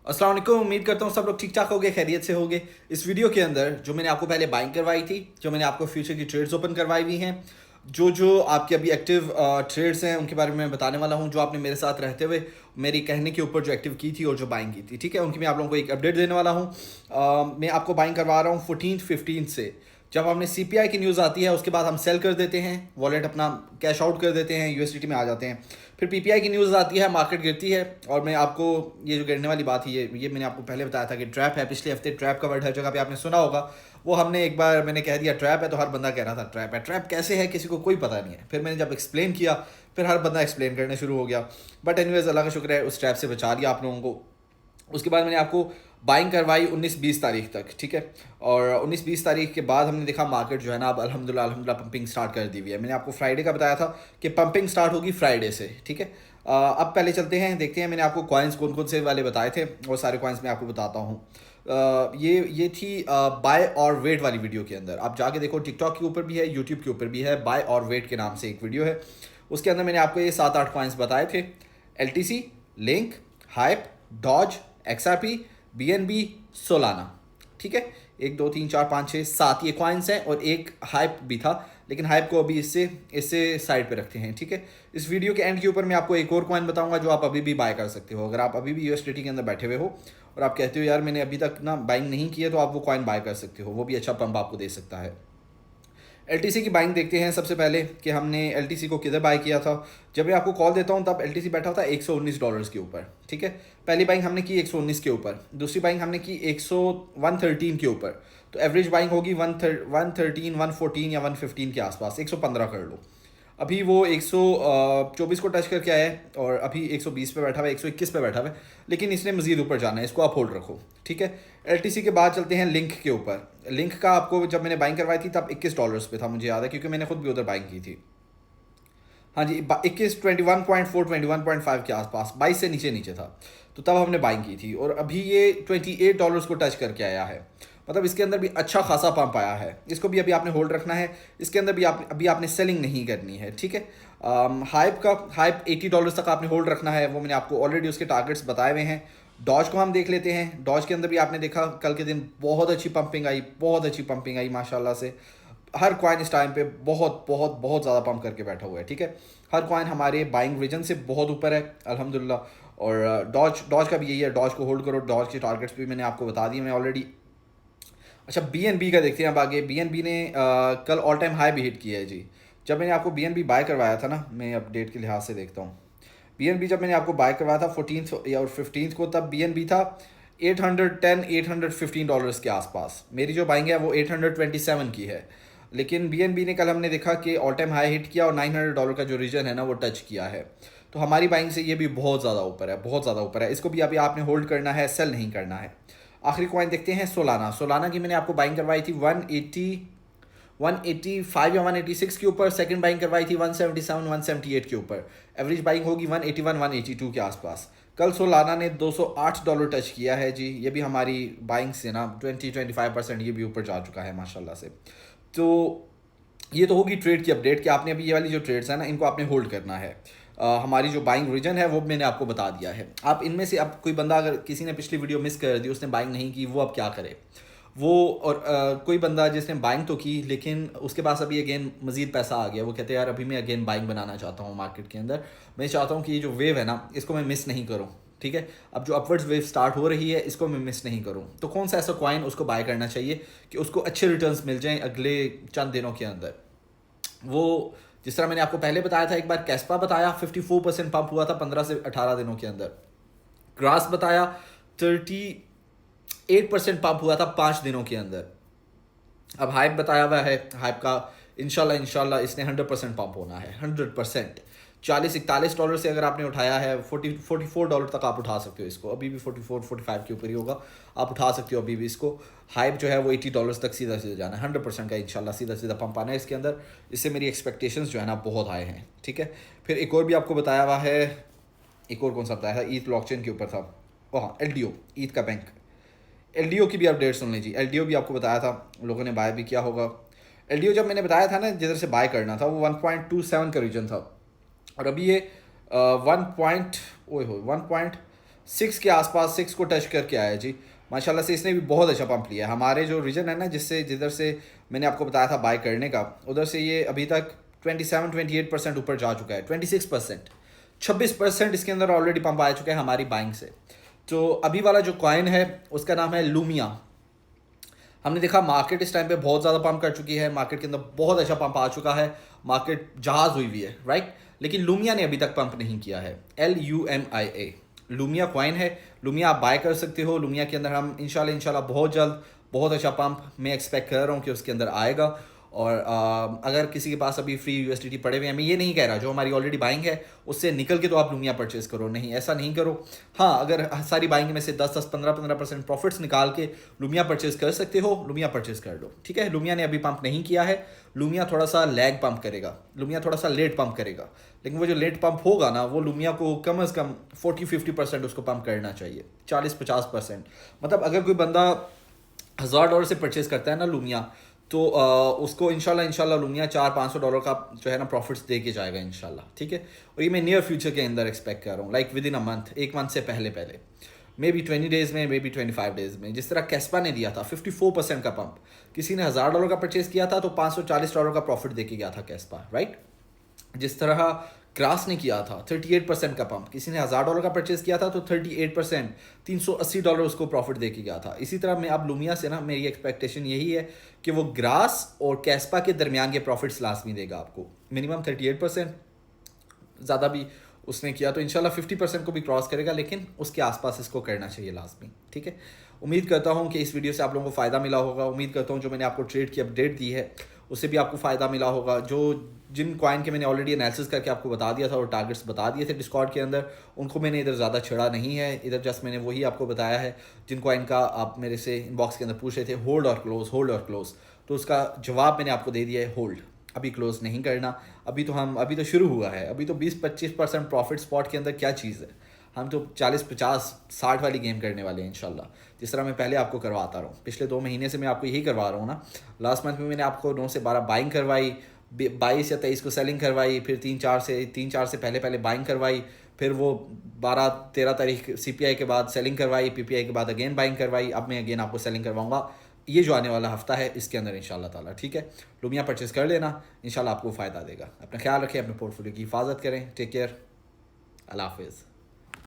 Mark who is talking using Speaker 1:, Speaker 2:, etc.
Speaker 1: अस्सलाम वालेकुम। उम्मीद करता हूँ सब लोग ठीक ठाक होंगे, खैरियत से होंगे। इस वीडियो के अंदर जो मैंने आपको पहले बाइंग करवाई थी, जो मैंने आपको फ्यूचर की ट्रेड्स ओपन करवाई हुई हैं, जो जो आपके अभी एक्टिव ट्रेड्स हैं उनके बारे में मैं बताने वाला हूँ। जो आपने मेरे साथ रहते हुए मेरी कहने के ऊपर जो एक्टिव की थी और जो बाइंग की थी, ठीक है, उनकी मैं आप लोगों को एक अपडेट देने वाला हूँ। मैं आपको बाइंग करवा रहा हूँ 14-15 से। जब हमने सीपीआई की न्यूज़ आती है उसके बाद हम सेल कर देते हैं, वॉलेट अपना कैश आउट कर देते हैं, यूएसडीटी में आ जाते हैं। फिर पीपीआई की न्यूज़ आती है, मार्केट गिरती है। और मैं आपको ये जो गिरने वाली बात है, ये मैंने आपको पहले बताया था कि ट्रैप है। पिछले हफ्ते ट्रैप का वर्ड हर जगह पे आपने सुना होगा। वो हमने एक बार मैंने कह दिया ट्रैप है, तो हर बंदा कह रहा था ट्रैप है। ट्रैप कैसे है किसी को कोई पता नहीं है। फिर मैंने जब एक्सप्लेन किया, फिर हर बंदा एक्सप्लेन करने शुरू हो गया। बट एनीवेज अल्लाह का शुक्र है, उस ट्रैप से बचा लिया आप लोगों को। उसके बाद मैंने आपको बाइंग करवाई 19-20 तारीख तक, ठीक है। और 19-20 तारीख के बाद हमने देखा मार्केट जो है ना, अब अल्हम्दुलिल्लाह पंपिंग स्टार्ट कर दी हुई है। मैंने आपको फ्राइडे का बताया था कि पंपिंग स्टार्ट होगी फ्राइडे से, ठीक है। अब पहले चलते हैं, देखते हैं। मैंने आपको कॉइन्स कौन कौन से वाले बताए थे, और सारे कॉइन्स मैं आपको बताता हूँ। ये थी बाय और वेट वाली वीडियो के अंदर। आप जाके देखो, टिकटॉक के ऊपर भी है, यूट्यूब के ऊपर भी है, बाय और वेट के नाम से एक वीडियो है। उसके अंदर मैंने आपको ये 7-8 कॉइन्स बताए थे। LTC, link, hype, Doge, XRP, BNB, Solana, ठीक है। 1 2 3 4 5 6 7 ये कॉइन्स हैं, और एक हाइप भी था, लेकिन हाइप को अभी इससे इससे साइड पे रखते हैं, ठीक है। इस वीडियो के एंड के ऊपर मैं आपको एक और कॉइन बताऊंगा जो आप अभी भी बाय कर सकते हो। अगर आप अभी भी यूएसडीटी के अंदर बैठे हुए हो और आप कहते हो यार मैंने अभी तक ना बाइंग नहीं की है, तो आप वो कॉइन बाय कर सकते हो। वो भी अच्छा पंप आपको दे सकता है। एलटीसी की बाइंग देखते हैं सबसे पहले कि हमने एलटीसी को किधर बाय किया था। जब मैं आपको कॉल देता हूँ तब एलटीसी बैठा था $119 के ऊपर, ठीक है। पहली बाइंग हमने की 119 के ऊपर, दूसरी बाइंग हमने की 113 के ऊपर। तो एवरेज बाइंग होगी 113, 114 या 115 के आसपास, 115 कर लो। अभी वो 124 को टच करके आया है, और अभी 120 पे बैठा हुआ है, 121 पे बैठा हुआ है। लेकिन इसने मजीद ऊपर जाना है, इसको आप होल्ड रखो, ठीक है। एलटीसी के बाद चलते हैं लिंक के ऊपर। लिंक का आपको जब मैंने बाइंग करवाई थी तब $21 पे था, मुझे याद है, क्योंकि मैंने खुद भी उधर बाइंग की थी। हाँ जी, 21, 21.4, 21.5 के आसपास, 22 से नीचे नीचे था। तो तब हमने बाइंग की थी, और अभी ये $28 को टच करके आया है। मतलब इसके अंदर भी अच्छा खासा पंप आया है। इसको भी अभी आपने होल्ड रखना है। इसके अंदर भी अभी आपने सेलिंग नहीं करनी है, ठीक है। हाइप $80 तक आपने होल्ड रखना है। वो मैंने आपको ऑलरेडी उसके टारगेट्स बताए हुए हैं। डॉज को हम देख लेते हैं। डॉज के अंदर भी आपने देखा कल के दिन बहुत अच्छी पंपिंग आई, बहुत अच्छी पंपिंग आई माशाल्लाह से। हर कॉइन इस टाइम पे बहुत बहुत बहुत ज़्यादा पंप करके बैठा हुआ है, ठीक है। हर कॉइन हमारे बाइंग विजन से बहुत ऊपर है अल्हम्दुलिल्लाह। और डॉज डॉज का भी यही है, डॉज को होल्ड करो। डॉज के टारगेट्स भी मैंने आपको बता दिए मैं ऑलरेडी। अच्छा, बीएनबी का देखते हैं अब आगे। बीएनबी ने कल ऑल टाइम हाई भी हिट किया है जी। जब मैंने आपको बीएनबी बाय करवाया था ना, मैं अपडेट के लिहाज से देखता हूँ। बीएनबी जब मैंने आपको बाय करवाया था 14 या 15 को, तब बीएनबी था 810, $815 के आसपास। मेरी जो बाइंग है वो 827 की है। लेकिन बीएनबी ने कल हमने देखा कि ऑल टाइम हाई हिट किया, और $900 का जो रीजन है ना वो टच किया है। तो हमारी बाइंग से ये भी बहुत ज़्यादा ऊपर है, बहुत ज़्यादा ऊपर है। इसको भी अभी आपने होल्ड करना है, सेल नहीं करना है। आखिरी कॉइन देखते हैं सोलाना। सोलाना की मैंने आपको बाइंग करवाई थी 185 या 186 के ऊपर। सेकंड बाइंग करवाई थी 177, 178 के ऊपर। एवरेज बाइंग होगी 181, 182 के आसपास। कल सोलाना ने $208 टच किया है जी। ये भी हमारी बाइंग से ना 20-25% ये भी ऊपर जा चुका है माशाल्लाह से। तो ये तो होगी ट्रेड की अपडेट कि आपने अभी ये वाली जो ट्रेड्स है ना इनको आपने होल्ड करना है। हमारी जो बाइंग रीजन है वो मैंने आपको बता दिया है। आप इनमें से अब कोई बंदा, अगर किसी ने पिछली वीडियो मिस कर दी, उसने बाइंग नहीं की, वो अब क्या करे। वो और कोई बंदा जिसने बाइंग तो की लेकिन उसके पास अभी अगेन मजीद पैसा आ गया, वो कहते हैं यार अभी मैं अगेन बाइंग बनाना चाहता हूँ मार्केट के अंदर। मैं चाहता हूँ कि ये जो वेव है ना इसको मैं मिस नहीं करूँ, ठीक है। अब जो अपवर्ड्स वेव स्टार्ट हो रही है इसको मैं मिस नहीं करूँ, तो कौन सा ऐसा कॉइन उसको बाय करना चाहिए कि उसको अच्छे रिटर्न्स मिल जाएं अगले चंद दिनों के अंदर। वो जिस तरह मैंने आपको पहले बताया था, एक बार कैस्पा बताया 54% पंप हुआ था 15 से 18 दिनों के अंदर। ग्रास बताया 38% पंप हुआ था 5 दिनों के अंदर। अब हाइप बताया हुआ है, हाइप का इंशाल्लाह इंशाल्लाह इसने 100% पंप होना है, 100%। 40-41 डॉलर से अगर आपने उठाया है 44 डॉलर तक आप उठा सकते हो इसको। अभी भी 44-45 के ऊपर ही होगा, आप उठा सकते हो अभी भी इसको। हाइप जो है वो $80 तक सीधा सीधा जाना है, 100% का इंशाल्लाह सीधा सीधा पंप आना है इसके अंदर। इससे मेरी एक्सपेक्टेशंस जो है ना बहुत हाई हैं, ठीक है। फिर एक और भी आपको बताया हुआ है, एक और कौन सा बताया था, ईथ ब्लॉकचेन के ऊपर था। हाँ, एलडीओ, ईथ का बैंक। एलडीओ की भी अपडेट सुन लीजिए। एलडीओ भी आपको बताया था, लोगों ने बाय भी किया होगा। एलडीओ जब मैंने बताया था ना जिधर से बाय करना था, वो 1.27 का रीजन था, और अभी ये 1 पॉइंट, ओए हो, 6 के आसपास, 6 को टच करके आया जी। माशाल्लाह से इसने भी बहुत अच्छा पंप लिया है। हमारे जो रीजन है ना, जिधर से मैंने आपको बताया था बाय करने का, उधर से ये अभी तक 27-28% ऊपर जा चुका है। 26%, 26% इसके अंदर ऑलरेडी पंप आ चुका है हमारी बाइंग से। तो अभी वाला जो कॉइन है उसका नाम है लूमिया। हमने देखा मार्केट इस टाइम पे बहुत ज़्यादा पंप कर चुकी है, मार्केट के अंदर बहुत अच्छा पंप आ चुका है, मार्केट जहाज़ हुई हुई है, राइट। लेकिन लूमिया ने अभी तक पंप नहीं किया है। LUMIA लूमिया कॉइन है। लूमिया आप बाय कर सकते हो। लूमिया के अंदर हम इंशाल्लाह बहुत जल्द बहुत अच्छा पंप मैं एक्सपेक्ट कर रहा हूँ कि उसके अंदर आएगा। और अगर किसी के पास अभी फ्री USDT पड़े हुए हैं, मैं ये नहीं कह रहा जो हमारी ऑलरेडी बाइंग है उससे निकल के तो आप लूमिया परचेज करो, नहीं, ऐसा नहीं करो। हाँ, अगर सारी बाइंग में से 10-10, 15-15% प्रॉफिट्स निकाल के लूमिया परचेज कर सकते हो, लूमिया परचेज कर लो, ठीक है। लूमिया ने अभी पंप नहीं किया है। लूमिया थोड़ा सा लैग पंप करेगा, लूमिया थोड़ा सा लेट पंप करेगा, लेकिन वो जो लेट पंप होगा ना, वो लूमिया को कम से कम 40-50% उसको पंप करना चाहिए, 40-50%। मतलब अगर कोई बंदा $1000 से परचेज करता है ना लूमिया, तो उसको इंशाल्लाह लूमिया $400-500 का जो है ना प्रॉफिट्स दे के जाएगा इंशाल्लाह, ठीक है। और ये मैं नियर फ्यूचर के अंदर एक्सपेक्ट कर रहा हूँ, like with in a month, एक मंथ से पहले मे बी 20 डेज़ में, मे बी 25 डेज़ में। जिस तरह कैस्पा ने दिया था 54% का पंप, किसी ने $1000 का परचेज किया था तो $540 का प्रॉफिट दे के गया था कैस्पा, राइट। जिस तरह ग्रास ने किया था 38% का पंप, किसी ने $1000 का परचेज किया था तो 38% $380 उसको प्रॉफिट दे के गया था। इसी तरह मैं अब लूमिया से ना, मेरी एक्सपेक्टेशन यही है कि वो ग्रास और कैस्पा के दरमियान के प्रॉफिट्स लाजमी देगा आपको, मिनिमम 38%, ज़्यादा भी उसने किया तो इंशाल्लाह 50% को भी क्रॉस करेगा, लेकिन उसके आसपास इसको करना चाहिए लाजमी, ठीक है। उम्मीद करता हूँ कि इस वीडियो से आप लोगों को फ़ायदा मिला होगा। उम्मीद करता हूँ जो मैंने आपको ट्रेड की अपडेट दी है उससे भी आपको फ़ायदा मिला होगा। जिन कॉइन के मैंने ऑलरेडी एनालिसिस करके आपको बता दिया था और टारगेट्स बता दिए थे डिस्कॉर्ड के अंदर, उनको मैंने इधर ज़्यादा छेड़ा नहीं है, इधर जस्ट मैंने वही आपको बताया है। जिन कॉइन का आप मेरे से इनबॉक्स के अंदर पूछ रहे थे होल्ड और क्लोज, होल्ड और क्लोज, तो उसका जवाब मैंने आपको दे दिया है, होल्ड। अभी क्लोज नहीं करना। अभी तो शुरू हुआ है, अभी तो 20-25% प्रॉफिट स्पॉट के अंदर क्या चीज़ है। हम तो 40-50-60 वाली गेम करने वाले हैं इंशाल्लाह, जिस तरह मैं पहले आपको करवाता रहा हूँ। पिछले 2 महीने से मैं आपको यही करवा रहा हूँ ना। लास्ट मंथ में मैंने आपको 9 से 12 बाइंग करवाई, 22 या 23 को सेलिंग करवाई, फिर 3-4 से पहले बाइंग करवाई, फिर वो 12-13 तारीख CPI के बाद सेलिंग करवाई, PPI के बाद अगेन बाइंग करवाई। अब मैं अगेन आपको सेलिंग करवाऊँगा ये जो आने वाला हफ्ता है इसके अंदर इंशाल्लाह ताला, ठीक है। लूमिया परचेज़ कर लेना, इंशाल्लाह आपको फ़ायदा देगा। अपना ख्याल रखें, अपने पोर्टफोलियो की हिफाजत करें। टेक केयर, अल्लाह हाफिज़।